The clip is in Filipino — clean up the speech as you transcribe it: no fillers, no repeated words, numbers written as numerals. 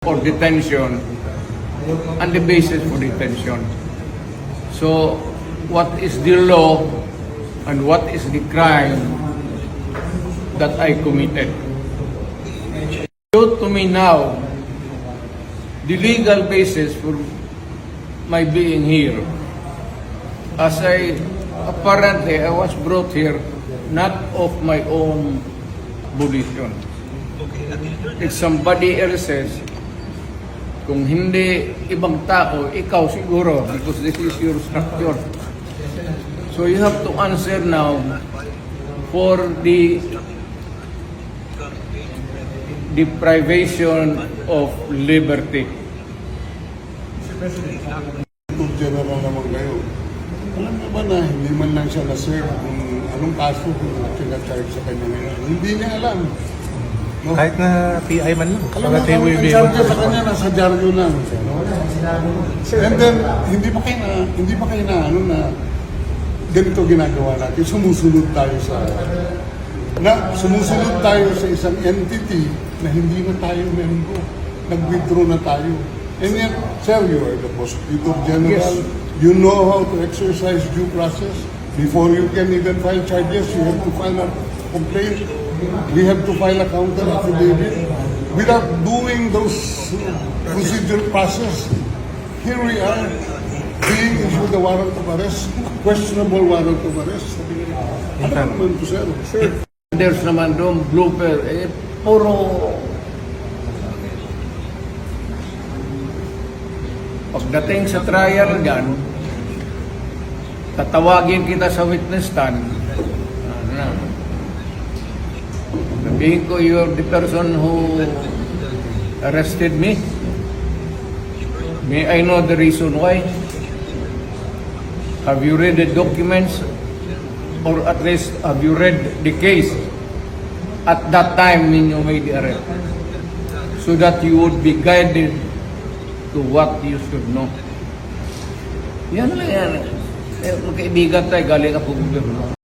or detention and the basis for detention. So, what is the law and what is the crime that I committed? Show to me now the legal basis for my being here. As apparently I was brought here not of my own volition. It's somebody else's. Kung hindi ibang tao, ikaw siguro, because this is your structure. So you have to answer now for the deprivation of liberty. General naman kayo. Alam mo ba na hindi man lang siya na-serve kung anong kaso kung sinacharge sa kanya ngayon? Hindi niya alam. No? Kahit na PI man lang. Alam mo, ang charge sa kanya nasa dyaryo lang. No? And then, hindi pa kayo na, ganito ginagawa natin. Sumusunod tayo sa isang entity na hindi na tayo membro. Nag-withdraw na tayo. And yet, sir, you are the Prosecutor General. Yes. You know how to exercise due process. Before you can even file charges, you have to file a complaint. We have to file a counter affidavit. Without doing those procedural process, here we are, being issued a warrant of arrest, questionable warrant of arrest. Ano naman to, sir? Sir. There's naman doon, blooper, puro pagdating sa trial gan, tatawagin kita sa witness stand. Sabihin ko, you're the person who arrested me. May I know the reason why? Have you read the documents? Or at least, have you read the case at that time when you made the arrest? So that you would be guided to what you should know. Yan lang yan. Magkaibigan tayo, galing ako gobyerno.